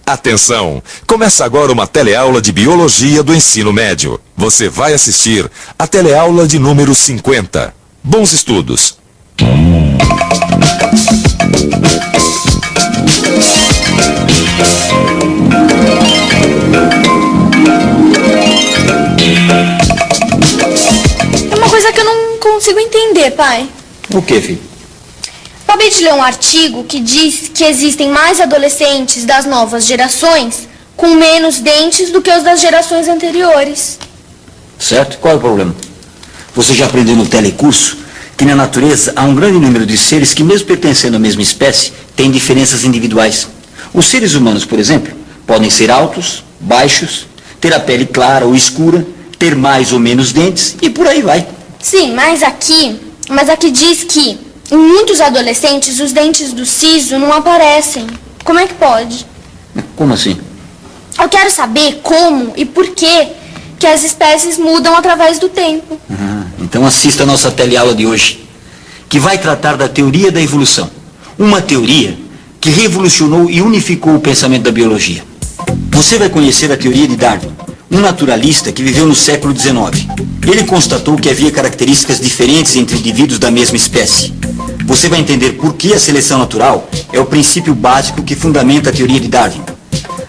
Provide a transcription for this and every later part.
Atenção! Começa agora uma teleaula de Biologia do Ensino Médio. Você vai assistir a teleaula de número 50. Bons estudos! É uma coisa que eu não consigo entender, pai. O que, filho? Acabei de ler um artigo que diz que existem mais adolescentes das novas gerações com menos dentes do que os das gerações anteriores. Certo? Qual é o problema? Você já aprendeu no telecurso que na natureza há um grande número de seres que, mesmo pertencendo à mesma espécie, têm diferenças individuais. Os seres humanos, por exemplo, podem ser altos, baixos, ter a pele clara ou escura, ter mais ou menos dentes e por aí vai. Sim, mas aqui diz que em muitos adolescentes os dentes do siso não aparecem. Como é que pode? Como assim? Eu quero saber como e por que as espécies mudam através do tempo. Então assista a nossa teleaula de hoje, que vai tratar da teoria da evolução. Uma teoria que revolucionou e unificou o pensamento da biologia. Você vai conhecer a teoria de Darwin, um naturalista que viveu no século XIX. Ele constatou que havia características diferentes entre indivíduos da mesma espécie. Você vai entender por que a seleção natural é o princípio básico que fundamenta a teoria de Darwin.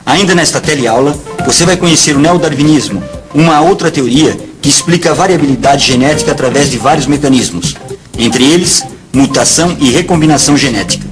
Ainda nesta teleaula, você vai conhecer o neodarwinismo, uma outra teoria que explica a variabilidade genética através de vários mecanismos, entre eles, mutação e recombinação genética.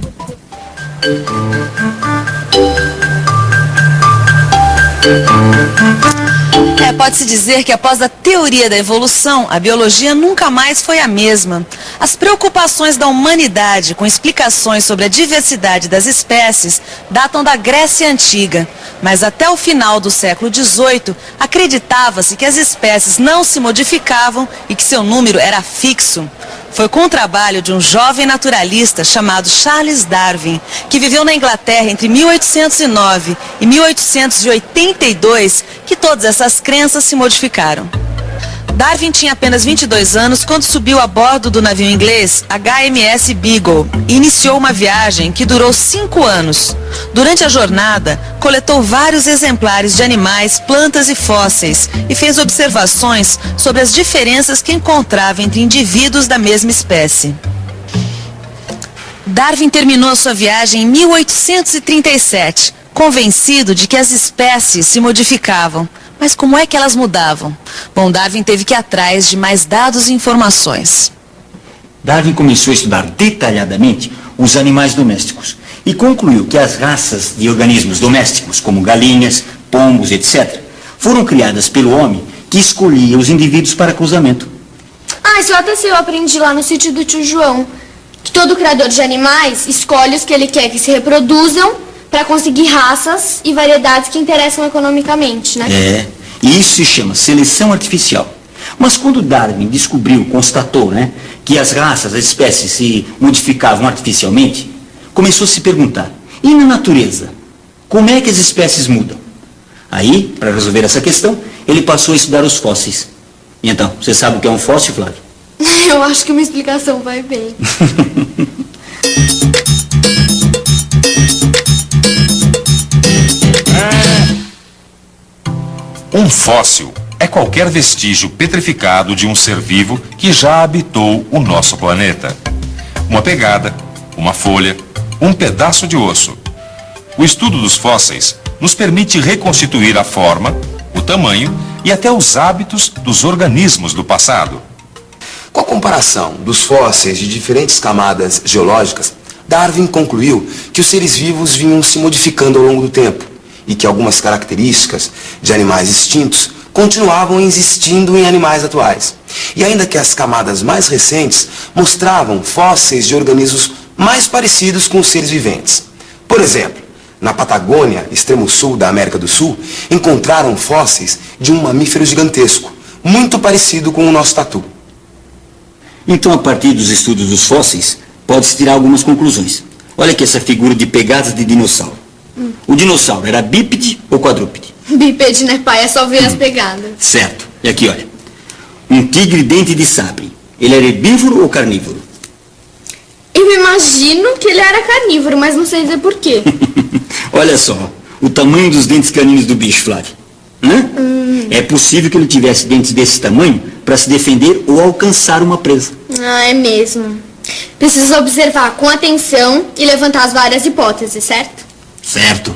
Pode-se dizer que após a teoria da evolução, a biologia nunca mais foi a mesma. As preocupações da humanidade com explicações sobre a diversidade das espécies datam da Grécia Antiga, mas até o final do século XVIII, acreditava-se que as espécies não se modificavam e que seu número era fixo. Foi com o trabalho de um jovem naturalista chamado Charles Darwin, que viveu na Inglaterra entre 1809 e 1882, que todas essas crenças se modificaram. Darwin tinha apenas 22 anos quando subiu a bordo do navio inglês HMS Beagle e iniciou uma viagem que durou 5 anos. Durante a jornada, coletou vários exemplares de animais, plantas e fósseis e fez observações sobre as diferenças que encontrava entre indivíduos da mesma espécie. Darwin terminou sua viagem em 1837, convencido de que as espécies se modificavam. Mas como é que elas mudavam? Bom, Darwin teve que ir atrás de mais dados e informações. Darwin começou a estudar detalhadamente os animais domésticos e concluiu que as raças de organismos domésticos, como galinhas, pombos, etc., foram criadas pelo homem que escolhia os indivíduos para cruzamento. Isso eu aprendi lá no sítio do tio João, que todo criador de animais escolhe os que ele quer que se reproduzam para conseguir raças e variedades que interessam economicamente, né? E isso se chama seleção artificial. Mas quando Darwin constatou, que as raças, as espécies se modificavam artificialmente, começou a se perguntar, e na natureza, como é que as espécies mudam? Aí, para resolver essa questão, ele passou a estudar os fósseis. E então, você sabe o que é um fóssil, Flávio? Eu acho que uma explicação vai bem. Um fóssil é qualquer vestígio petrificado de um ser vivo que já habitou o nosso planeta. Uma pegada, uma folha, um pedaço de osso. O estudo dos fósseis nos permite reconstituir a forma, o tamanho e até os hábitos dos organismos do passado. Com a comparação dos fósseis de diferentes camadas geológicas, Darwin concluiu que os seres vivos vinham se modificando ao longo do tempo e que algumas características de animais extintos continuavam existindo em animais atuais. E ainda que as camadas mais recentes mostravam fósseis de organismos mais parecidos com os seres viventes. Por exemplo, na Patagônia, extremo sul da América do Sul, encontraram fósseis de um mamífero gigantesco, muito parecido com o nosso tatu. Então, a partir dos estudos dos fósseis, pode-se tirar algumas conclusões. Olha aqui essa figura de pegadas de dinossauro. O dinossauro era bípede ou quadrúpede? Bípede, né, pai? É só ver as pegadas. Certo. E aqui, olha. Um tigre dente de sabre. Ele era herbívoro ou carnívoro? Eu imagino que ele era carnívoro, mas não sei dizer por quê. Olha só, o tamanho dos dentes caninos do bicho, Flávio. Né? É possível que ele tivesse dentes desse tamanho para se defender ou alcançar uma presa. Ah, é mesmo. Precisa observar com atenção e levantar as várias hipóteses, certo? Certo.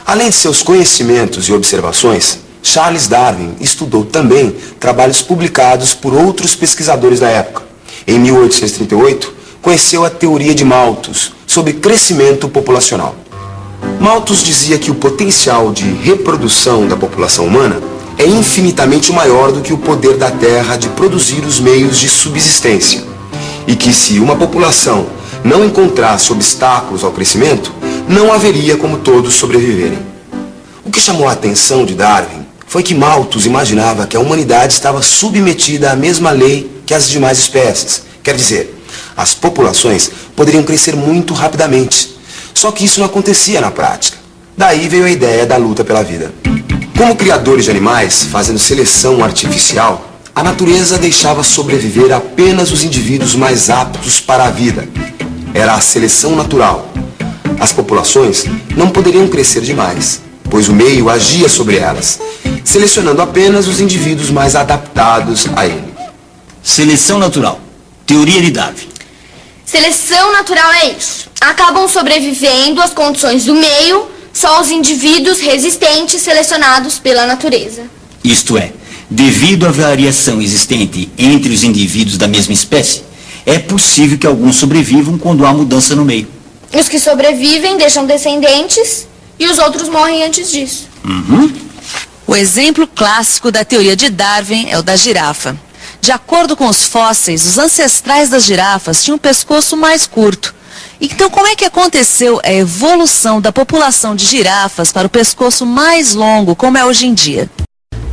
Além de seus conhecimentos e observações, Charles Darwin estudou também trabalhos publicados por outros pesquisadores da época. Em 1838, conheceu a teoria de Malthus sobre crescimento populacional. Malthus dizia que o potencial de reprodução da população humana é infinitamente maior do que o poder da Terra de produzir os meios de subsistência, e que se uma população não encontrasse obstáculos ao crescimento, não haveria como todos sobreviverem. O que chamou a atenção de Darwin foi que Malthus imaginava que a humanidade estava submetida à mesma lei que as demais espécies. Quer dizer, as populações poderiam crescer muito rapidamente. Só que isso não acontecia na prática. Daí veio a ideia da luta pela vida. Como criadores de animais, fazendo seleção artificial, a natureza deixava sobreviver apenas os indivíduos mais aptos para a vida. Era a seleção natural. As populações não poderiam crescer demais, pois o meio agia sobre elas, selecionando apenas os indivíduos mais adaptados a ele. Seleção natural. Teoria de Darwin. Seleção natural é isso. Acabam sobrevivendo às condições do meio só os indivíduos resistentes selecionados pela natureza. Isto é, devido à variação existente entre os indivíduos da mesma espécie, é possível que alguns sobrevivam quando há mudança no meio. Os que sobrevivem deixam descendentes e os outros morrem antes disso. O exemplo clássico da teoria de Darwin é o da girafa. De acordo com os fósseis, os ancestrais das girafas tinham um pescoço mais curto. Então, como é que aconteceu a evolução da população de girafas para o pescoço mais longo, como é hoje em dia?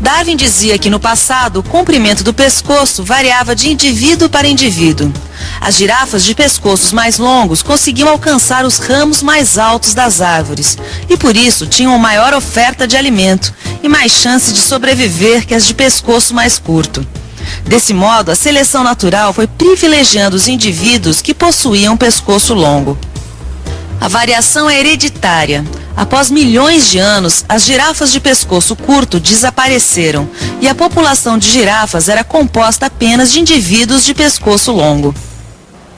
Darwin dizia que no passado o comprimento do pescoço variava de indivíduo para indivíduo. As girafas de pescoços mais longos conseguiam alcançar os ramos mais altos das árvores e por isso tinham maior oferta de alimento e mais chance de sobreviver que as de pescoço mais curto. Desse modo, a seleção natural foi privilegiando os indivíduos que possuíam um pescoço longo. A variação é hereditária. Após milhões de anos, as girafas de pescoço curto desapareceram e a população de girafas era composta apenas de indivíduos de pescoço longo.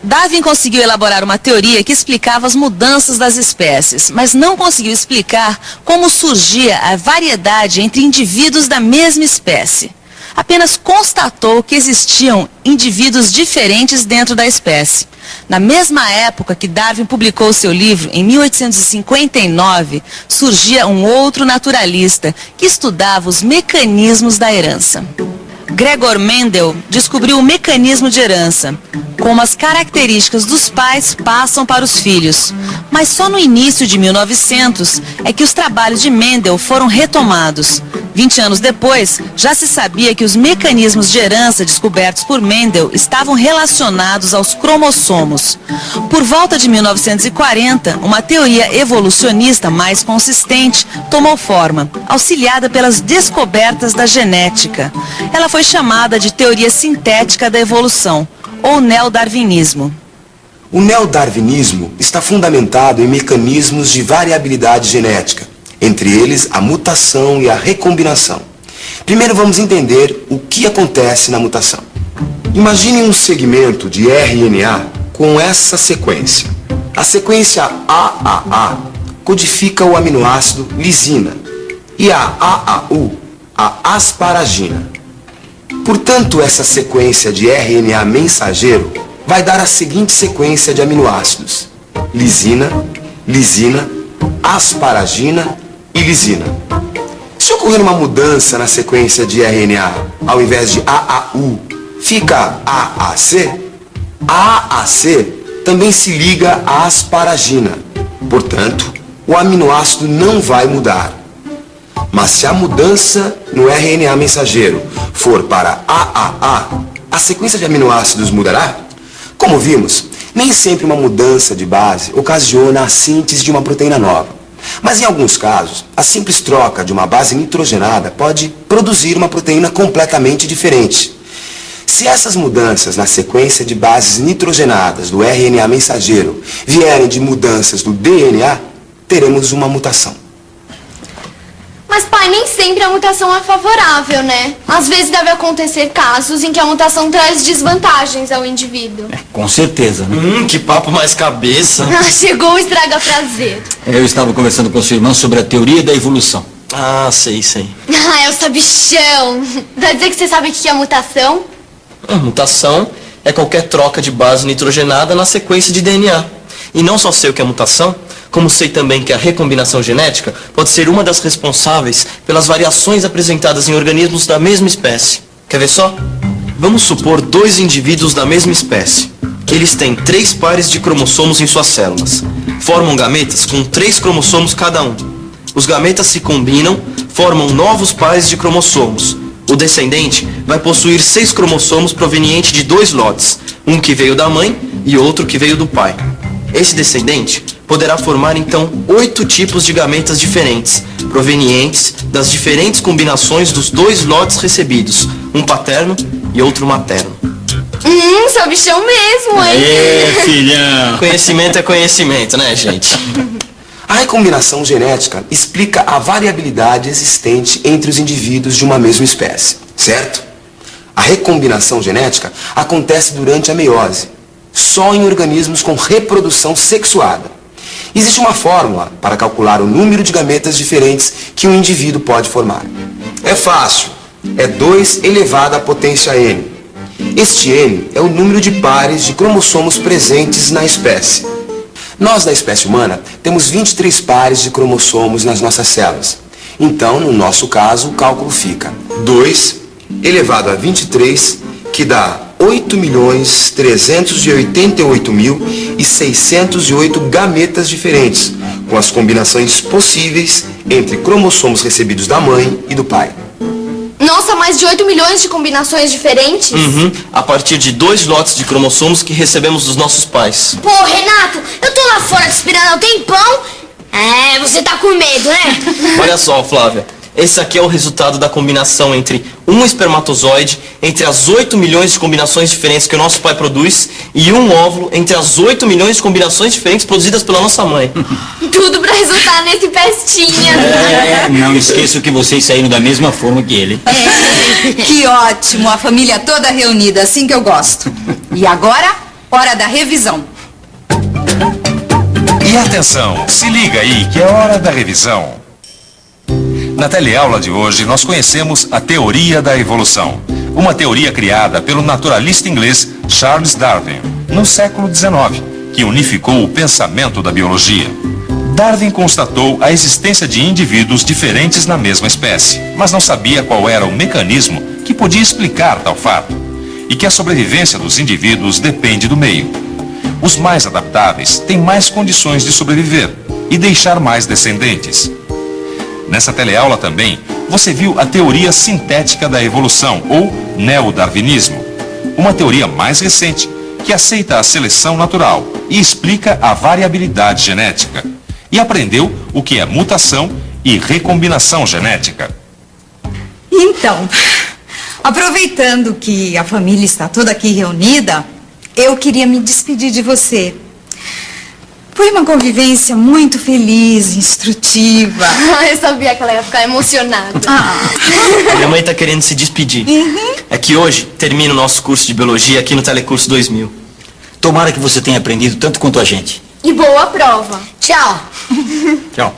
Darwin conseguiu elaborar uma teoria que explicava as mudanças das espécies, mas não conseguiu explicar como surgia a variedade entre indivíduos da mesma espécie. Apenas constatou que existiam indivíduos diferentes dentro da espécie. Na mesma época que Darwin publicou seu livro, em 1859, surgia um outro naturalista que estudava os mecanismos da herança. Gregor Mendel descobriu o mecanismo de herança, como as características dos pais passam para os filhos. Mas só no início de 1900 é que os trabalhos de Mendel foram retomados. 20 anos depois, já se sabia que os mecanismos de herança descobertos por Mendel estavam relacionados aos cromossomos. Por volta de 1940, uma teoria evolucionista mais consistente tomou forma, auxiliada pelas descobertas da genética. Ela foi chamada de teoria sintética da evolução, ou neodarwinismo. O neodarwinismo está fundamentado em mecanismos de variabilidade genética, entre eles a mutação e a recombinação. Primeiro vamos entender o que acontece na mutação. Imagine um segmento de RNA com essa sequência. A sequência AAA codifica o aminoácido lisina e a AAU, a asparagina. Portanto, essa sequência de RNA mensageiro vai dar a seguinte sequência de aminoácidos: lisina, lisina, asparagina e lisina. Se ocorrer uma mudança na sequência de RNA, ao invés de AAU, fica AAC, a AAC também se liga à asparagina. Portanto, o aminoácido não vai mudar. Mas se a mudança no RNA mensageiro for para AAA, a sequência de aminoácidos mudará? Como vimos, nem sempre uma mudança de base ocasiona a síntese de uma proteína nova. Mas em alguns casos, a simples troca de uma base nitrogenada pode produzir uma proteína completamente diferente. Se essas mudanças na sequência de bases nitrogenadas do RNA mensageiro vierem de mudanças do DNA, teremos uma mutação. Mas, pai, nem sempre a mutação é favorável, né? Às vezes deve acontecer casos em que a mutação traz desvantagens ao indivíduo. Com certeza, né? Que papo mais cabeça. Chegou o estraga-prazer. Eu estava conversando com sua irmã sobre a teoria da evolução. Ah, sei. É o sabichão. Vai dizer que você sabe o que é mutação? A mutação é qualquer troca de base nitrogenada na sequência de DNA. E não só sei o que é mutação, como sei também que a recombinação genética pode ser uma das responsáveis pelas variações apresentadas em organismos da mesma espécie. Quer ver só? Vamos supor 2 indivíduos da mesma espécie. Eles têm 3 pares de cromossomos em suas células. Formam gametas com 3 cromossomos cada um. Os gametas se combinam, formam novos pares de cromossomos. O descendente vai possuir 6 cromossomos provenientes de 2 lotes, um que veio da mãe e outro que veio do pai. Esse descendente poderá formar então 8 tipos de gametas diferentes, provenientes das diferentes combinações dos 2 lotes recebidos, um paterno e outro materno. Sabichão mesmo, hein? Filhão! Conhecimento é conhecimento, né, gente? A recombinação genética explica a variabilidade existente entre os indivíduos de uma mesma espécie, certo? A recombinação genética acontece durante a meiose, só em organismos com reprodução sexuada. Existe uma fórmula para calcular o número de gametas diferentes que um indivíduo pode formar. É fácil, é 2 elevado à potência n. Este n é o número de pares de cromossomos presentes na espécie. Nós, da espécie humana, temos 23 pares de cromossomos nas nossas células. Então, no nosso caso, o cálculo fica 2 elevado a 23, que dá 8.388.608 gametas diferentes, com as combinações possíveis entre cromossomos recebidos da mãe e do pai. Nossa, mais de 8 milhões de combinações diferentes? A partir de 2 lotes de cromossomos que recebemos dos nossos pais. Pô, Renato, eu tô lá fora te esperando há um tempão. Você tá com medo, né? Olha só, Flávia. Esse aqui é o resultado da combinação entre um espermatozoide, entre as 8 milhões de combinações diferentes que o nosso pai produz, e um óvulo entre as 8 milhões de combinações diferentes produzidas pela nossa mãe. Tudo pra resultar nesse pestinha. Não esqueça que vocês saíram da mesma forma que ele. Que ótimo, a família toda reunida, assim que eu gosto. E agora, hora da revisão. E atenção, se liga aí que é hora da revisão. Na teleaula de hoje, nós conhecemos a teoria da evolução, uma teoria criada pelo naturalista inglês Charles Darwin, no século XIX, que unificou o pensamento da biologia. Darwin constatou a existência de indivíduos diferentes na mesma espécie, mas não sabia qual era o mecanismo que podia explicar tal fato, e que a sobrevivência dos indivíduos depende do meio. Os mais adaptáveis têm mais condições de sobreviver e deixar mais descendentes. Nessa teleaula também, você viu a teoria sintética da evolução, ou neodarwinismo, uma teoria mais recente que aceita a seleção natural e explica a variabilidade genética. E aprendeu o que é mutação e recombinação genética. Então, aproveitando que a família está toda aqui reunida, eu queria me despedir de você. Foi uma convivência muito feliz, instrutiva. Eu sabia que ela ia ficar emocionada. Minha mãe tá querendo se despedir. É que hoje termina o nosso curso de biologia aqui no Telecurso 2000. Tomara que você tenha aprendido tanto quanto a gente. E boa prova. Tchau. Tchau.